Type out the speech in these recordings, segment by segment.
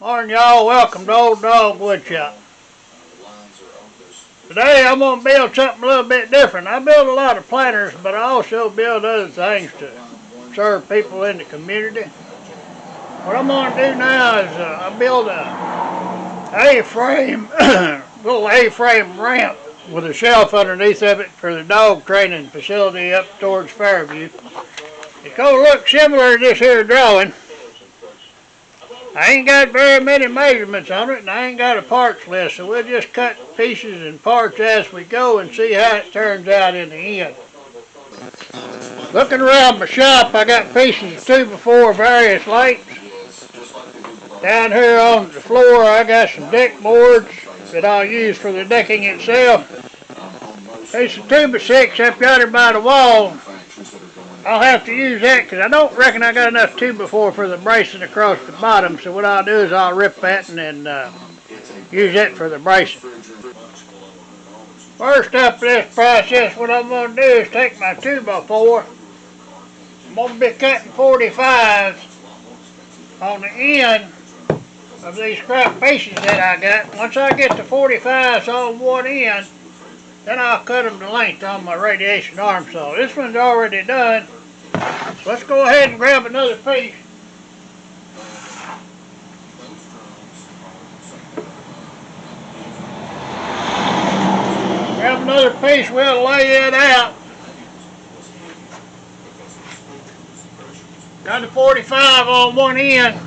Morning, y'all. Welcome to Old Dog Woodshop. Today I'm going to build something a little bit different. I build a lot of planters, but I also build other things to serve people in the community. What I'm going to do now is I build a A-frame, little A-frame ramp with a shelf underneath of it for the dog training facility up towards Fairview. It's going to look similar to this here drawing. I ain't got very many measurements on it, and I ain't got a parts list, so we'll just cut pieces and parts as we go and see how it turns out in the end. Looking around my shop, I got pieces of 2x4 various lengths. Down here on the floor, I got some deck boards that I'll use for the decking itself. There's some 2x6 up yonder by the wall. I'll have to use that because I don't reckon I got enough 2x4 for the bracing across the bottom. So what I'll do is I'll rip that and then use that for the bracing. First up in this process, what I'm going to do is take my 2x4. I'm going to be cutting 45s on the end of these scrap pieces that I got. Once I get the 45s on one end, then I'll cut them to length on my radiation arm saw. This one's already done. So let's go ahead and grab another piece. Grab another piece, we'll lay it out. Got the 45 on one end.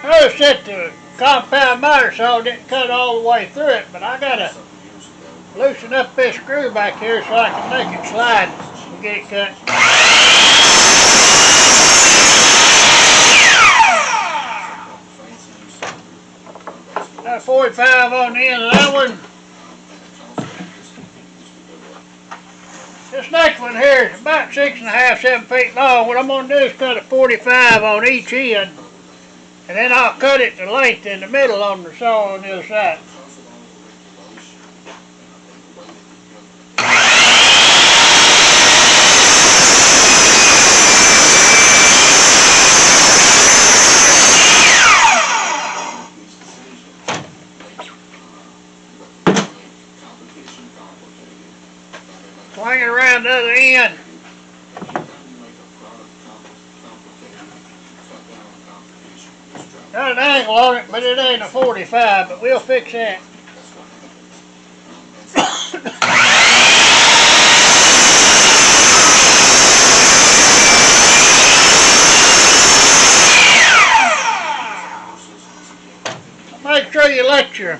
Notice that the compound miter saw didn't cut all the way through it, but I gotta loosen up this screw back here so I can make it slide and get it cut. Got a 45 on the end of that one. This next one here is about 6.5, 7 feet long. What I'm going to do is cut a 45 on each end, and then I'll cut it to length in the middle on the saw on the other side. Swing it around the other end. Got an angle on it, but it ain't a 45, but we'll fix that. Make sure you let your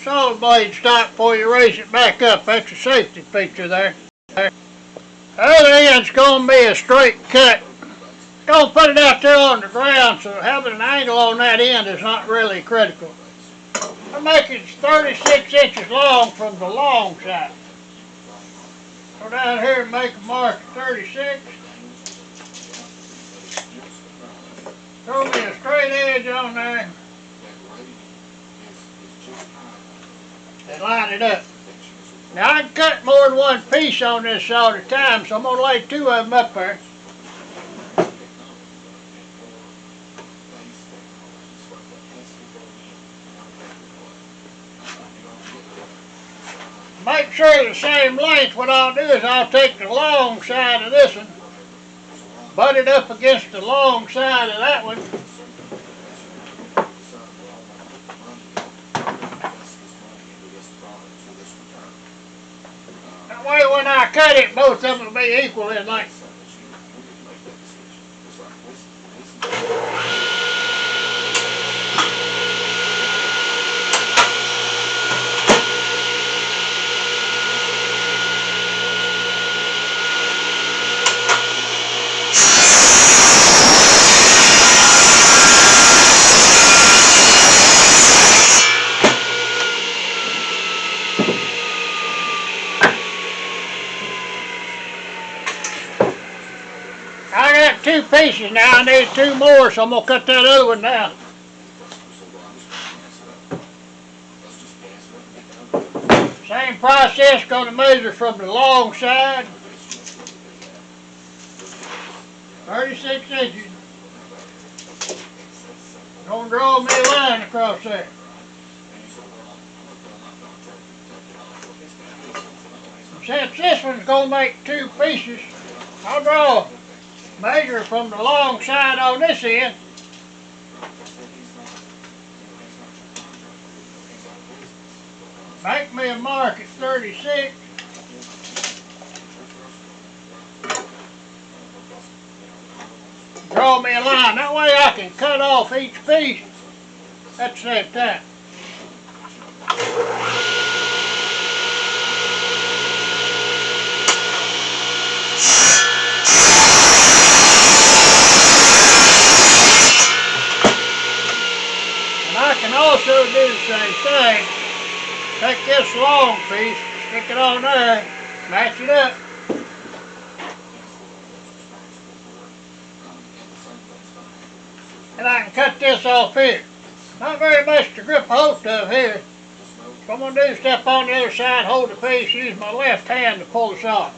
saw blade stop before you raise it back up. That's a safety feature there. The other end's going to be a straight cut. Don't put it out there on the ground, so having an angle on that end is not really critical. I'm making 36 inches long from the long side. Go down here and make a mark of 36. Throw me a straight edge on there. And line it up. Now I can cut more than one piece on this saw at a time, so I'm going to lay 2 of them up there. Make sure they're the same length. What I'll do is I'll take the long side of this one, butt it up against the long side of that one. That way when I cut it, both of them will be equal in length. I got 2 pieces now. I need 2 more, so I'm going to cut that other one down. Same process, gonna measure from the long side. 36 inches. Gonna draw me a line across there. Since this one's gonna make 2 pieces, I'll draw, measure from the long side on this end. Make me a mark at 36. Draw me a line. That way I can cut off each piece at the same time. And I can also do the same thing. Take this long piece, stick it on there, match it up. And I can cut this off here. Not very much to grip hold of here. So I'm going to do is step on the other side, hold the piece, use my left hand to pull this off.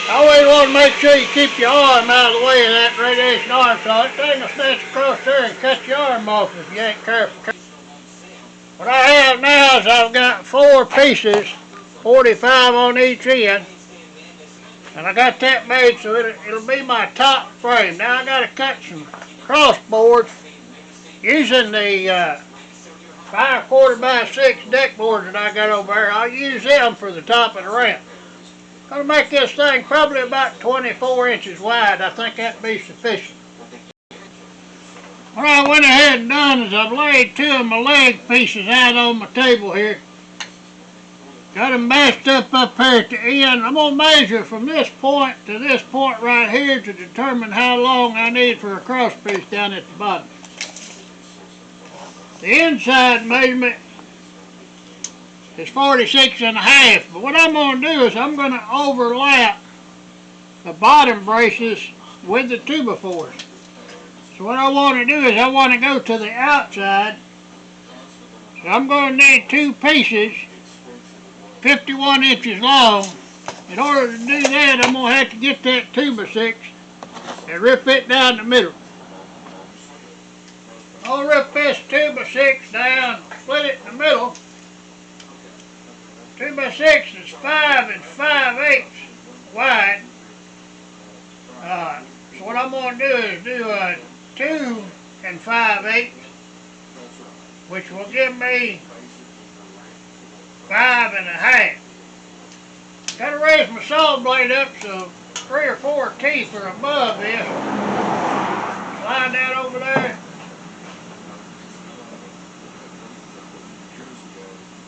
Always want to make sure you keep your arm out of the way of that radiation arm saw. That thing will snatch across there and cut your arm off if you ain't careful. What I have now is I've got 4 pieces, 45 on each end, and I got that made so it'll be my top frame. Now I got to cut some cross boards using the 5/4 by 6 deck boards that I got over there. I'll use them for the top of the ramp. I'm going to make this thing probably about 24 inches wide. I think that'd be sufficient. What I went ahead and done is I've laid 2 of my leg pieces out on my table here. Got them matched up here at the end. I'm going to measure from this point to this point right here to determine how long I need for a cross piece down at the bottom. The inside measurement is 46.5, but what I'm going to do is I'm going to overlap the bottom braces with the 2x4s. So what I want to do is I want to go to the outside. So I'm going to need 2 pieces, 51 inches long. In order to do that, I'm going to have to get that 2x6 and rip it down the middle. I'll rip this 2x6 down, split it in the middle. 2x6 is 5 5/8 wide. So what I'm going to do is do a 2 5/8, which will give me 5 1/2. Got to raise my saw blade up so 3 or 4 teeth are above this. Slide that over there.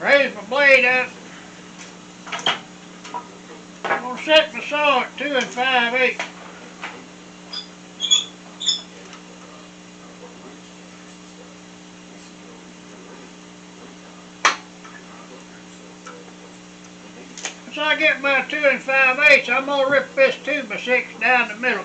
Raise my blade up. I'm going to set my saw at 2 5/8. Once I get my 2 5/8, I'm going to rip this 2x6 down the middle.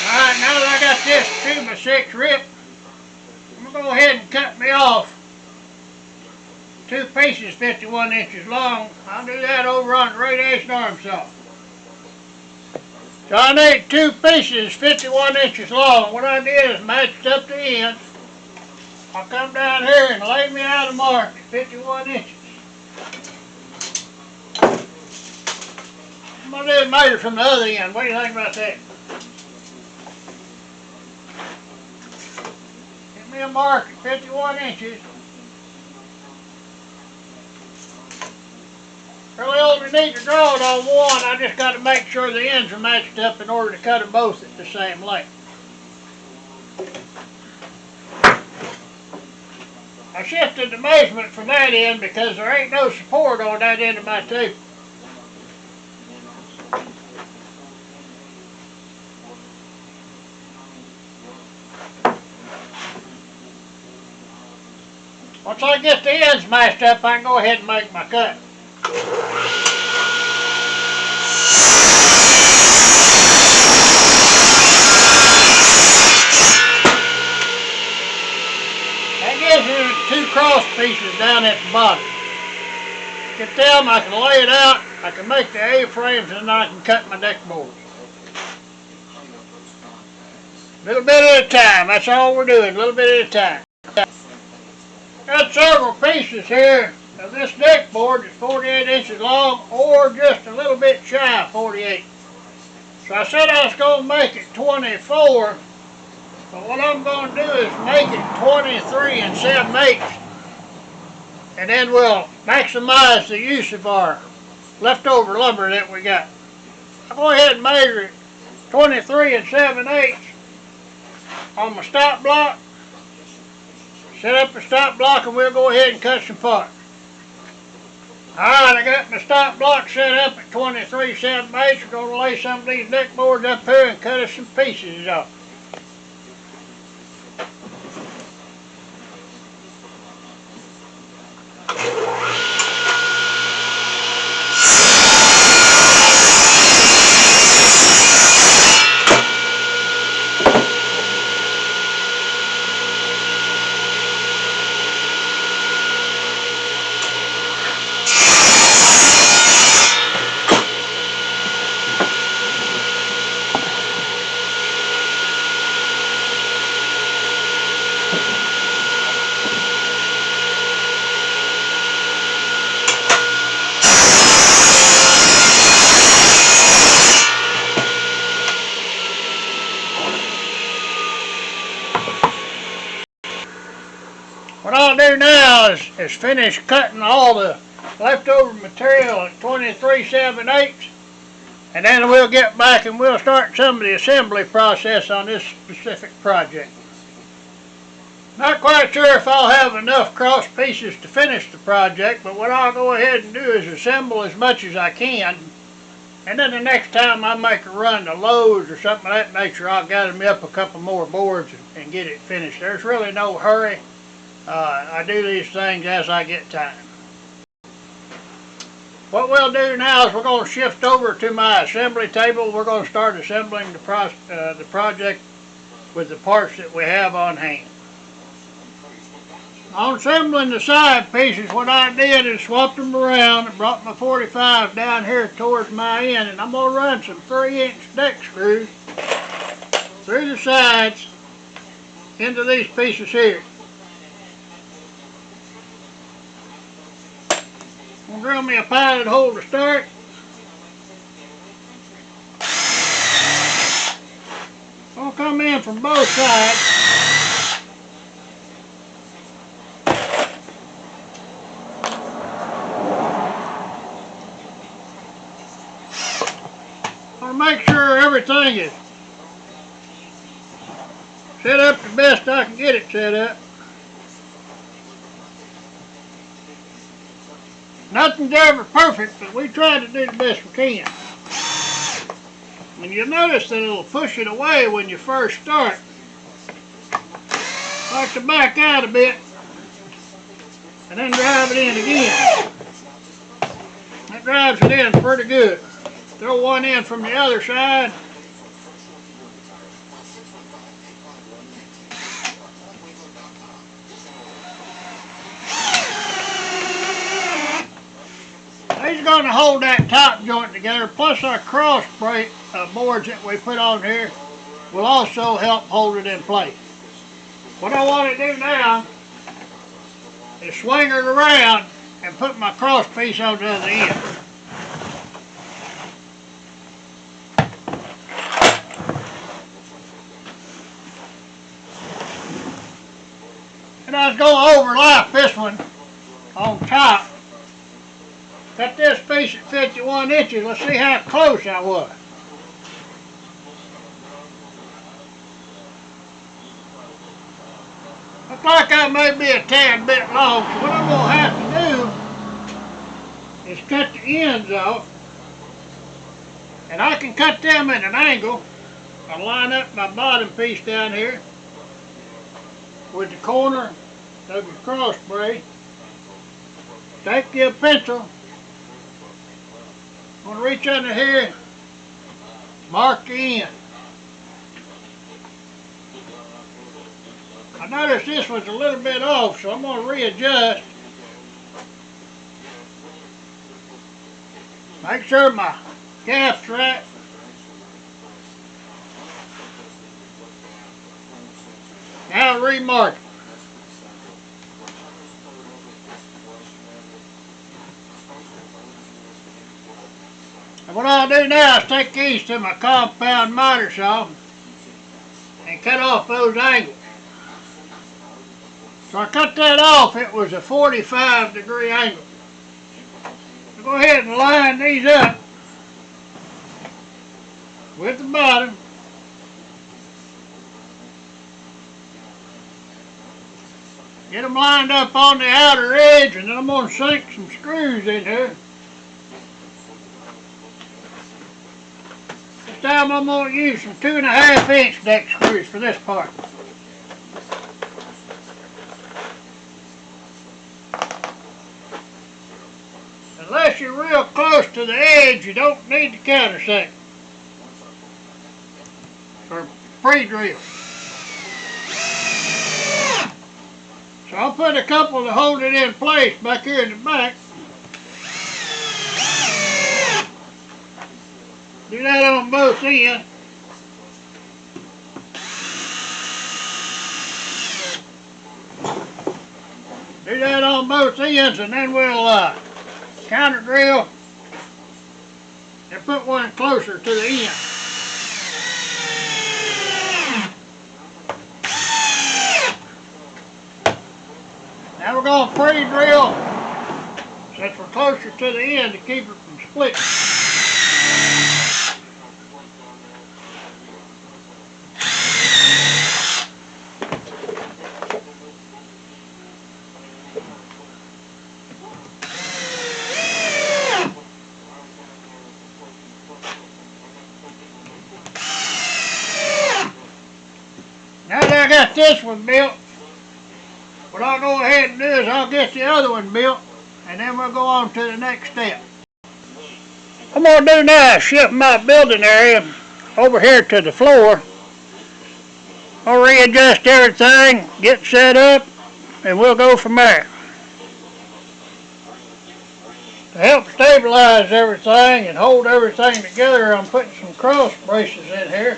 Alright, now that I got this 2x6 ripped, I'm going to go ahead and cut me off 2 pieces 51 inches long. I'll do that over on the radiation arm saw. So I need 2 pieces 51 inches long. What I did is matched up the ends. I'll come down here and lay me out a mark at 51 inches. I'm going to do a measure from the other end. What do you think about that? Get me a mark at 51 inches. Really only need to draw it on one. I just got to make sure the ends are matched up in order to cut them both at the same length. I shifted the measurement from that end because there ain't no support on that end of my table. Once I get the ends matched up, I can go ahead and make my cut. That gives me two cross pieces down at the bottom. Get them, I can lay it out, I can make the A-frames, and then I can cut my deck boards. A little bit at a time, that's all we're doing, a little bit at a time. Got several pieces here of this deck board that's 48 inches long or just a little bit shy of 48. So I said I was going to make it 24, but what I'm going to do is make it 23 and 7/8, and then we'll maximize the use of our leftover lumber that we got. I'll go ahead and measure it 23 and 7/8 on my stop block. Set up the stop block and we'll go ahead and cut some parts. Alright, I got my stop block set up at 23 7/8. We're going to lay some of these deck boards up here and cut us some pieces off. What I'll do now is finish cutting all the leftover material at 23 7/8, and then we'll get back and we'll start some of the assembly process on this specific project. Not quite sure if I'll have enough cross pieces to finish the project, but what I'll go ahead and do is assemble as much as I can, and then the next time I make a run to Lowe's or something of that nature, I'll gather me up a couple more boards and get it finished. There's really no hurry. I do these things as I get time. What we'll do now is we're going to shift over to my assembly table. We're going to start assembling the project with the parts that we have on hand. On assembling the side pieces, what I did is swapped them around and brought my 45 down here towards my end, and I'm going to run some 3-inch deck screws through the sides into these pieces here. I'm going to drill me a pilot hole to start. I'll come in from both sides. I'll make sure everything is set up the best I can get it set up. Nothing's ever perfect, but we try to do the best we can. And you'll notice that it'll push it away when you first start. Like to back out a bit and then drive it in again. That drives it in pretty good. Throw one in from the other side. These are going to hold that top joint together, plus our cross brace boards that we put on here will also help hold it in place. What I want to do now is swing it around and put my cross piece on the other end. And I was going to overlap this one on top. Cut this piece at 51 inches. Let's see how close I was. Looks like I may be a tad bit long, so what I'm going to have to do is cut the ends off. And I can cut them at an angle. I'll line up my bottom piece down here with the corner of your cross brace. Take your pencil. I'm going to reach under here, mark the end. I noticed this was a little bit off, so I'm going to readjust. Make sure my gaff's right. Now remark it. And what I'll do now is take these to my compound miter saw and cut off those angles. So I cut that off. It was a 45-degree angle. So go ahead and line these up with the bottom. Get them lined up on the outer edge, and then I'm going to sink some screws in here. This time I'm going to use some 2.5-inch deck screws for this part. Unless you're real close to the edge, you don't need to countersink or pre-drill. So I'll put a couple to hold it in place back here in the back. Do that on both ends. Do that on both ends, and then we'll counter drill and put one closer to the end. Now we're going to pre-drill since we're closer to the end to keep it from splitting. Now that I got this one built, what I'll go ahead and do is I'll get the other one built, and then we'll go on to the next step. I'm going to do now is shift my building area over here to the floor. I'll readjust everything, get set up, and we'll go from there. To help stabilize everything and hold everything together, I'm putting some cross braces in here.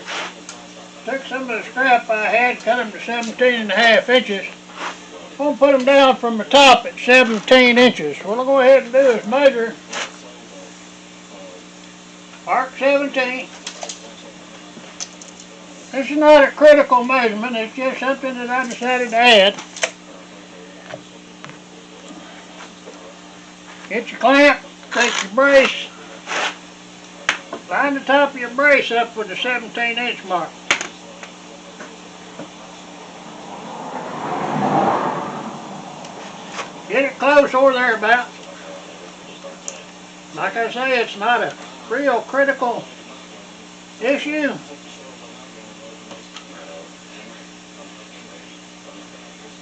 Took some of the scrap I had, cut them to 17.5 inches. I'm going to put them down from the top at 17 inches. What I'll go ahead and do is measure arc 17. This is not a critical measurement, it's just something that I decided to add. Get your clamp, take your brace, line the top of your brace up with the 17-inch mark. Get it close or thereabouts. Like I say, it's not a real critical issue.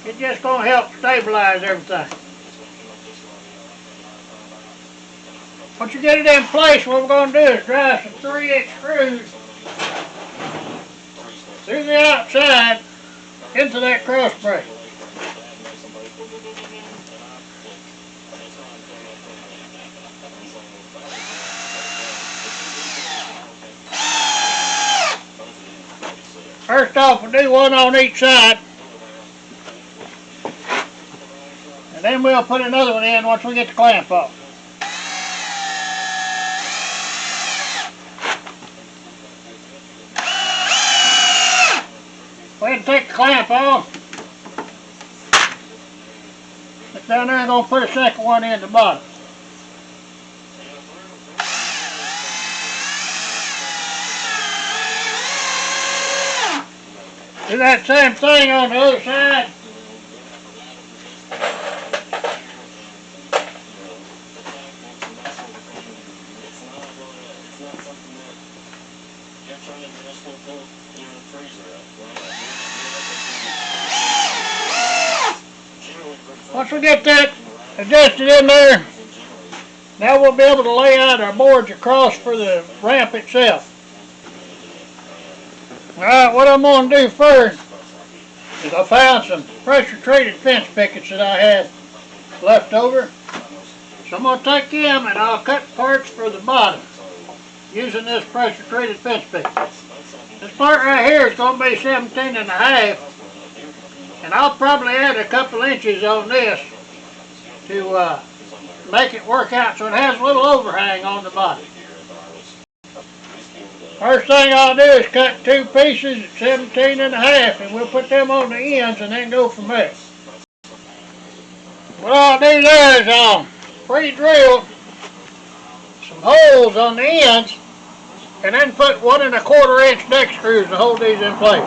It's just going to help stabilize everything. Once you get it in place, what we're going to do is drive some 3/8 screws through the outside into that cross brace. First off, we'll do one on each side. And then we'll put another one in once we get the clamp off. Go ahead and take the clamp off. Get down there and go put a second one in the bottom. Do that same thing on the other side. Once we get that adjusted in there, now we'll be able to lay out our boards across for the ramp itself. Alright, what I'm going to do first is I found some pressure treated fence pickets that I had left over. So I'm going to take them and I'll cut parts for the bottom using this pressure treated fence picket. This part right here is going to be 17 and a half, and I'll probably add a couple inches on this to make it work out so it has a little overhang on the bottom. First thing I'll do is cut two pieces at 17 and a half, and we'll put them on the ends and then go from there. What I'll do there is I'll pre-drill some holes on the ends and then put 1 1/4 inch deck screws to hold these in place.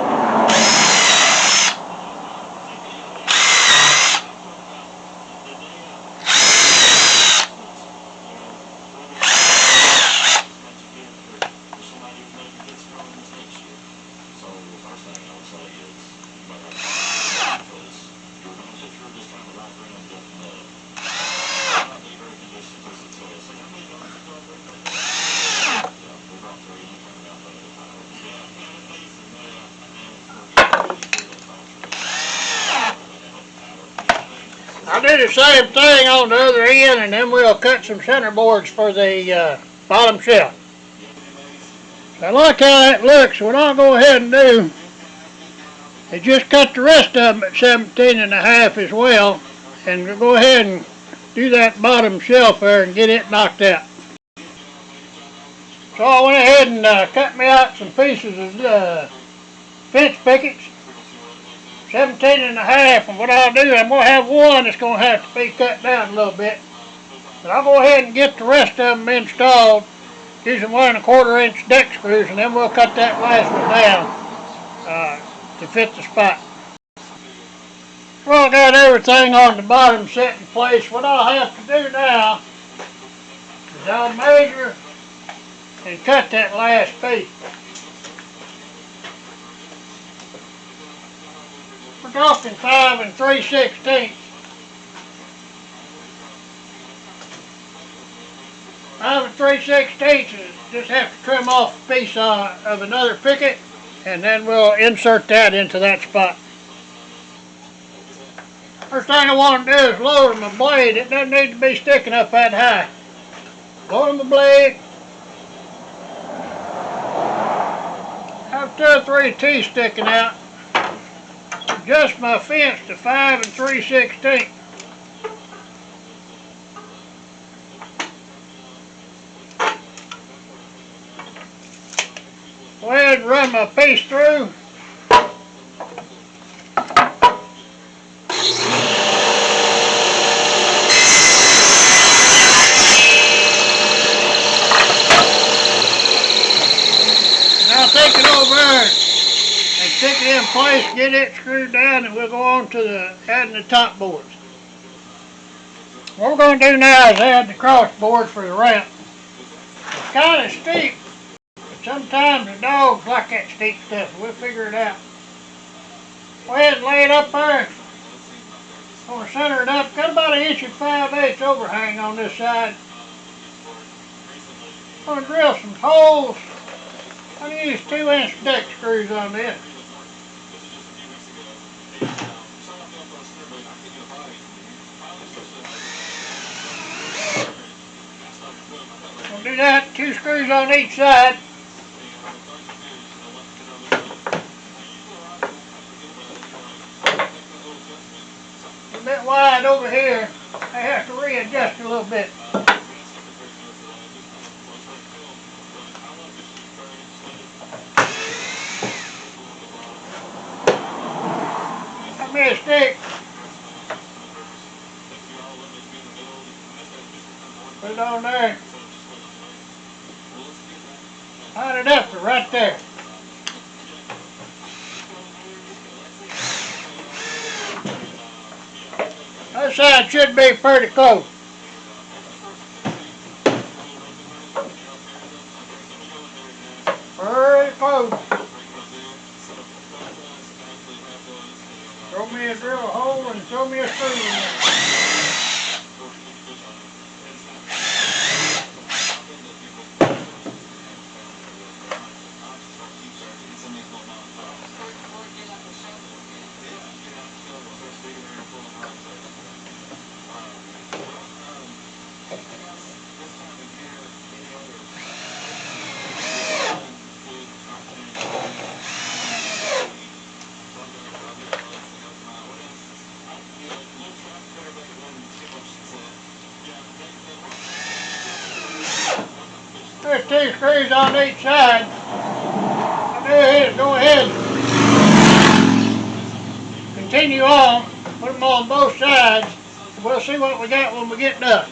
I'll do the same thing on the other end, and then we'll cut some center boards for the bottom shelf. So I like how that looks. What I'll go ahead and do is just cut the rest of them at 17 and a half as well, and we'll go ahead and do that bottom shelf there and get it knocked out. So I went ahead and cut me out some pieces of fence pickets, 17 and a half, and what I'll do, I'm going to have one that's going to have to be cut down a little bit. But I'll go ahead and get the rest of them installed using 1 1/4 inch deck screws, and then we'll cut that last one down to fit the spot. Well, I got everything on the bottom set in place. What I'll have to do now is I'll measure and cut that last piece. We're talking 5 3/16. 5 3/16 is just have to trim off a piece of another picket, and then we'll insert that into that spot. First thing I want to do is lower my blade. It doesn't need to be sticking up that high. Lower my blade. Have 2 or 3 teeth sticking out. Adjust my fence to 5 3/16. Go ahead and run my piece through. Now take it over there and stick it in place, get it screwed down, and we'll go on to adding the top boards. What we're going to do now is add the cross boards for the ramp. It's kind of steep, but sometimes the dogs like that steep stuff. We'll figure it out. Go ahead and lay it up there. I'm going to center it up. Got about 1 5/8 overhang on this side. I'm going to drill some holes. I'm going to use 2 inch deck screws on this. We'll do that, 2 screws on each side. a bit wide over here. I have to readjust a little bit. Give me a stick. Put it on there. Line it up to right there. That side should be pretty close. Pretty close. Throw me a drill hole and throw me a screw in there. There's 2 screws on each side. Go ahead. Continue on. Put them on both sides. We'll see what we got when we get done.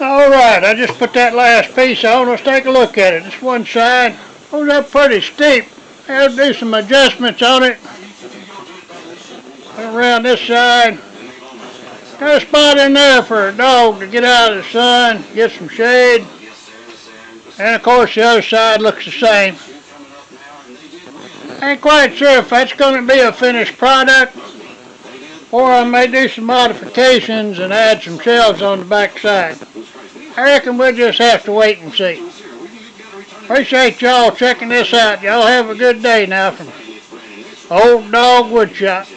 Alright, I just put that last piece on. Let's take a look at it. This one side goes up pretty steep. I have to do some adjustments on it. Around this side. Got a spot in there for a dog to get out of the sun, get some shade. And of course the other side looks the same. Ain't quite sure if that's going to be a finished product or I may do some modifications and add some shelves on the back side. I reckon we'll just have to wait and see. Appreciate y'all checking this out. Y'all have a good day now from Old Dog Woodshop.